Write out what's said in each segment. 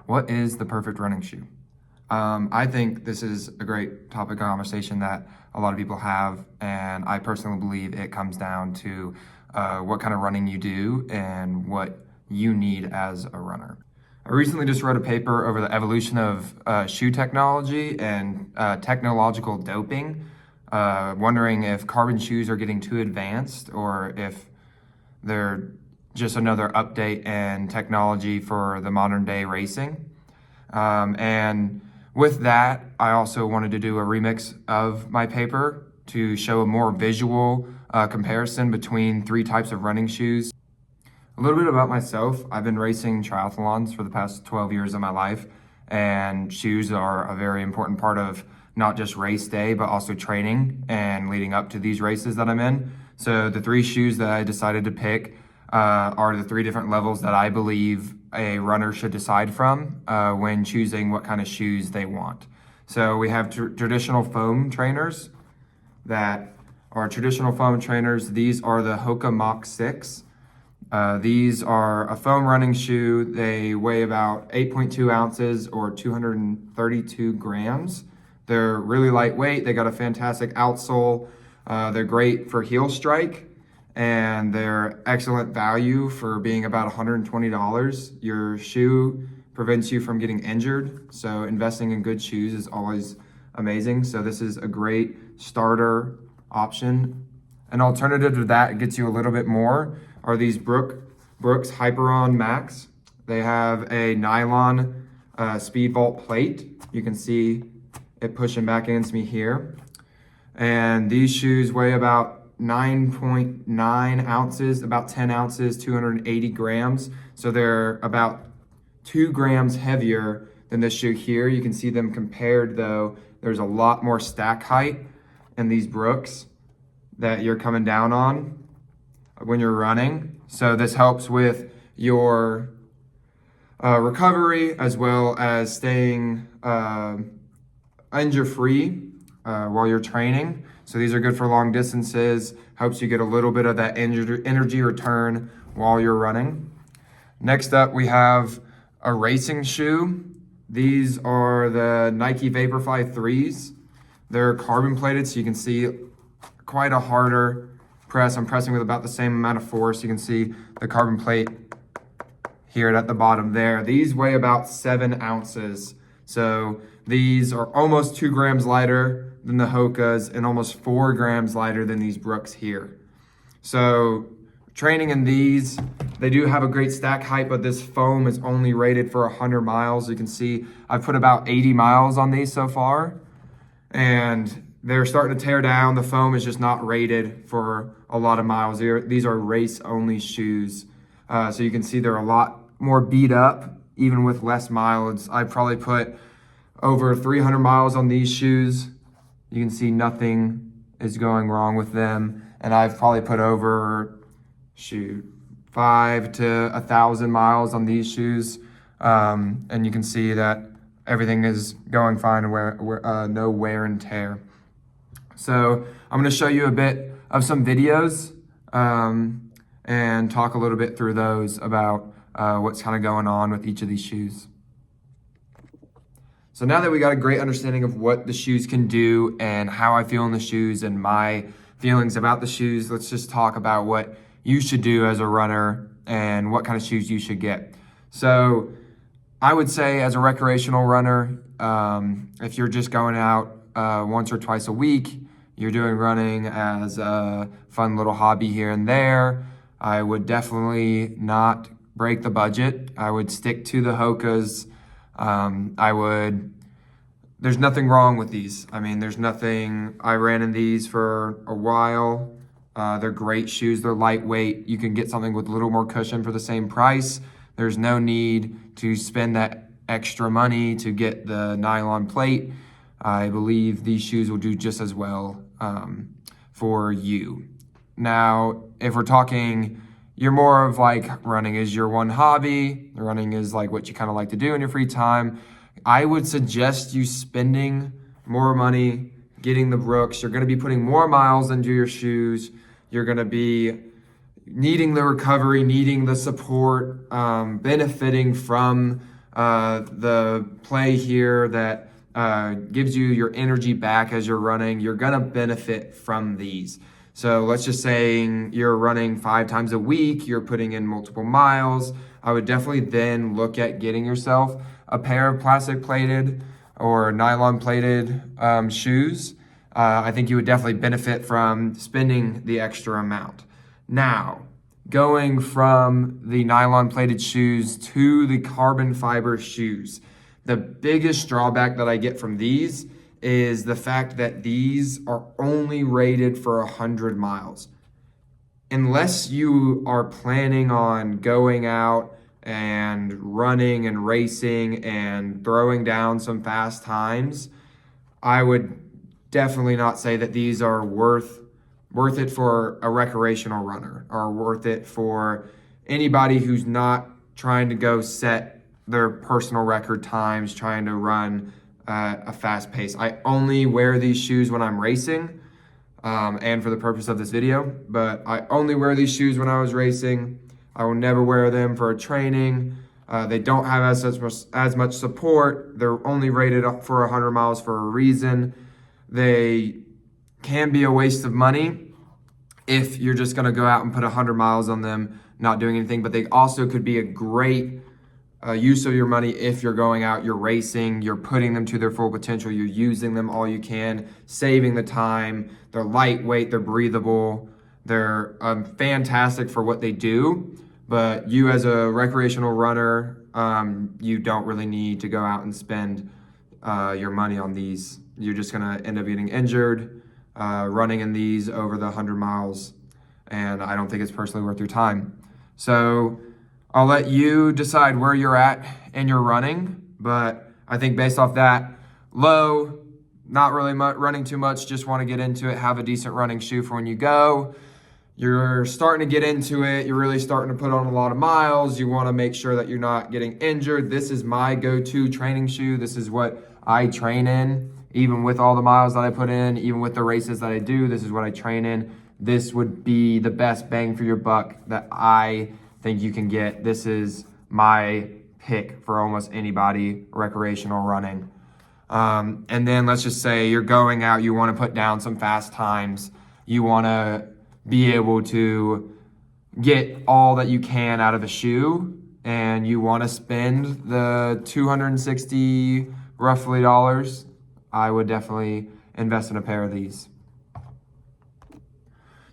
What is the perfect running shoe? I think this is a great topic of conversation that a lot of people have, and I personally believe it comes down to what kind of running you do and what you need as a runner. I recently just wrote a paper over the evolution of shoe technology and technological doping, wondering if carbon shoes are getting too advanced or if they're just another update in technology for the modern day racing. And with that, I also wanted to do a remix of my paper to show a more visual comparison between three types of running shoes. A little bit about myself. I've been racing triathlons for the past 12 years of my life, and shoes are a very important part of not just race day, but also training and leading up to these races that I'm in. So the three shoes that I decided to pick are the three different levels that I believe a runner should decide from when choosing what kind of shoes they want. So we have traditional foam trainers that are traditional foam trainers. These are the Hoka Mach 6. These are a foam running shoe. They weigh about 8.2 ounces or 232 grams. They're really lightweight. They got a fantastic outsole. They're great for heel strike, and they're excellent value for being about $120. Your shoe prevents you from getting injured, so investing in good shoes is always amazing. So this is a great starter option. An alternative to that gets you a little bit more are these Brooks Hyperon Max. They have a nylon speed vault plate. You can see it pushing back against me here. And these shoes weigh about 9.9 ounces, about 10 ounces, 280 grams. So they're about 2 grams heavier than this shoe here. You can see them compared though. There's a lot more stack height in these Brooks that you're coming down on when you're running. So this helps with your recovery as well as staying injury-free while you're training. So these are good for long distances, helps you get a little bit of that energy return while you're running. Next up, we have a racing shoe. These are the Nike Vaporfly 3s. They're carbon plated, so you can see quite a harder press. I'm pressing with about the same amount of force. You can see the carbon plate here at the bottom there. These weigh about 7 ounces. So these are almost 2 grams lighter than the Hokas and almost 4 grams lighter than these Brooks here. So training in these, they do have a great stack height, but this foam is only rated for 100 miles. You can see I've put about 80 miles on these so far, and they're starting to tear down. The foam is just not rated for a lot of miles. These are race-only shoes. So you can see they're a lot more beat up, even with less mileage. I probably put over 300 miles on these shoes. You can see nothing is going wrong with them. And I've probably put over, 5 to 1,000 miles on these shoes. And you can see that everything is going fine, no wear and tear. So I'm gonna show you a bit of some videos and talk a little bit through those about what's kind of going on with each of these shoes. So now that we got a great understanding of what the shoes can do and how I feel in the shoes and my feelings about the shoes, let's just talk about what you should do as a runner and what kind of shoes you should get. So I would say as a recreational runner, if you're just going out once or twice a week, you're doing running as a fun little hobby here and there, I would definitely not break the budget. I would stick to the Hokas. There's nothing wrong with these. I mean, I ran in these for a while. They're great shoes. They're lightweight. You can get something with a little more cushion for the same price. There's no need to spend that extra money to get the nylon plate. I believe these shoes will do just as well for you. Now, if we're talking, you're more of like running is your one hobby, running is like what you kind of like to do in your free time, I would suggest you spending more money, getting the Brooks. You're gonna be putting more miles into your shoes. You're gonna be needing the recovery, needing the support, benefiting from the play here that gives you your energy back as you're running, you're gonna benefit from these. So let's just say you're running 5 times a week, you're putting in multiple miles. I would definitely then look at getting yourself a pair of plastic plated or nylon plated shoes. I think you would definitely benefit from spending the extra amount. Now, going from the nylon plated shoes to the carbon fiber shoes, the biggest drawback that I get from these is the fact that these are only rated for 100 miles. Unless you are planning on going out and running and racing and throwing down some fast times, I would definitely not say that these are worth it for a recreational runner or worth it for anybody who's not trying to go set their personal record times, trying to run a fast pace. I only wear these shoes when I'm racing and for the purpose of this video, but I only wear these shoes when I was racing. I will never wear them for training. They don't have as much support. They're only rated for 100 miles for a reason. They can be a waste of money if you're just gonna go out and put 100 miles on them, not doing anything, but they also could be a great use of your money if you're going out, you're racing, you're putting them to their full potential, you're using them all you can, saving the time. They're lightweight, they're breathable, they're fantastic for what they do, but you as a recreational runner, you don't really need to go out and spend your money on these. You're just gonna end up getting injured running in these over the 100 miles, and I don't think it's personally worth your time. So I'll let you decide where you're at in your running, but I think based off that, low, not really running too much, just want to get into it, have a decent running shoe for when you go. You're starting to get into it, you're really starting to put on a lot of miles, you want to make sure that you're not getting injured. This is my go-to training shoe. This is what I train in, even with all the miles that I put in, even with the races that I do, this is what I train in. This would be the best bang for your buck that I think you can get. This is my pick for almost anybody recreational running. And then let's just say you're going out, you want to put down some fast times, you want to be able to get all that you can out of a shoe, and you want to spend the $260 roughly dollars, I would definitely invest in a pair of these.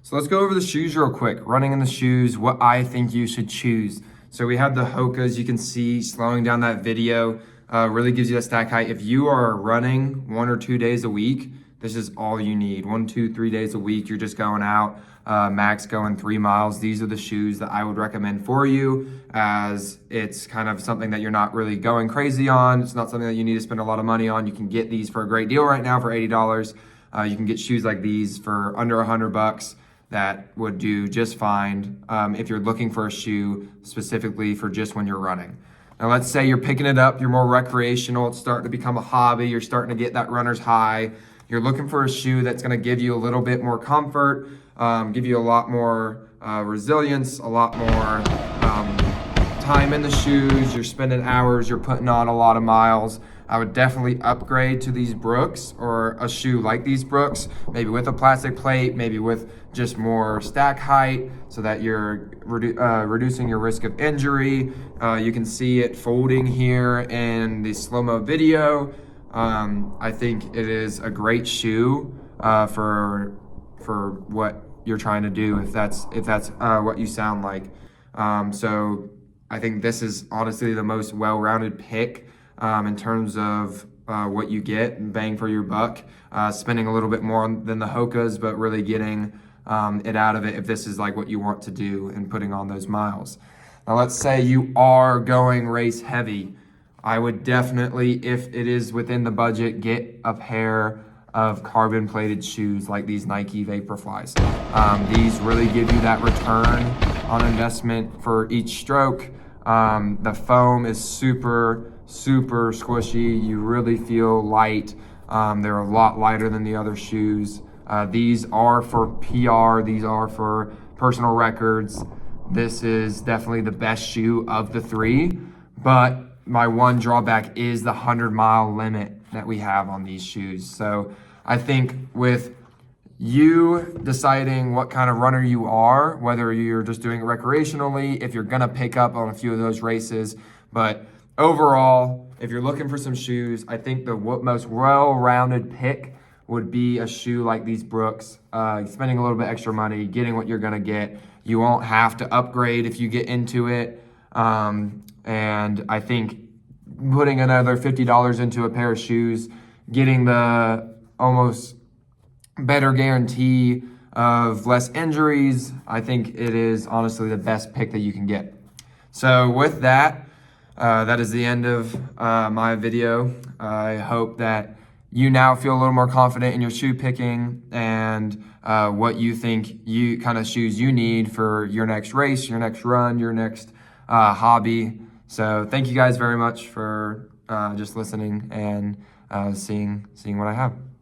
So let's go over the shoes real quick. Running in the shoes, what I think you should choose. So we have the Hokas, you can see slowing down that video really gives you that stack height. If you are running 1 or 2 days a week, this is all you need. 1, 2, 3 days a week, you're just going out, max going 3 miles. These are the shoes that I would recommend for you, as it's kind of something that you're not really going crazy on. It's not something that you need to spend a lot of money on. You can get these for a great deal right now for $80. You can get shoes like these for under $100. That would do just fine if you're looking for a shoe specifically for just when you're running. Now let's say you're picking it up, you're more recreational, it's starting to become a hobby, you're starting to get that runner's high. You're looking for a shoe that's gonna give you a little bit more comfort, give you a lot more resilience, a lot more time in the shoes, you're spending hours, you're putting on a lot of miles. I would definitely upgrade to these Brooks, or a shoe like these Brooks, maybe with a plastic plate, maybe with just more stack height, so that you're reducing your risk of injury. You can see it folding here in the slow-mo video. I think it is a great shoe for what you're trying to do, if that's what you sound like. So I think this is honestly the most well-rounded pick in terms of what you get and bang for your buck, spending a little bit more than the Hokas, but really getting it out of it if this is like what you want to do and putting on those miles. Now let's say you are going race heavy. I would definitely, if it is within the budget, get a pair of carbon plated shoes like these Nike Vaporflies. These really give you that return on investment for each stroke. The foam is super squishy. You really feel light. They're a lot lighter than the other shoes. These are for PR. These are for personal records. This is definitely the best shoe of the three, but my one drawback is the 100-mile limit that we have on these shoes. So I think with you deciding what kind of runner you are, whether you're just doing it recreationally, if you're gonna pick up on a few of those races, but overall, if you're looking for some shoes, I think the most well-rounded pick would be a shoe like these Brooks. Spending a little bit extra money, getting what you're gonna get. You won't have to upgrade if you get into it. And I think putting another $50 into a pair of shoes, getting the almost better guarantee of less injuries, I think it is honestly the best pick that you can get. So with that, that is the end of my video. I hope that you now feel a little more confident in your shoe picking and what you think you kind of shoes you need for your next race, your next run, your next hobby. So thank you guys very much for just listening and seeing what I have.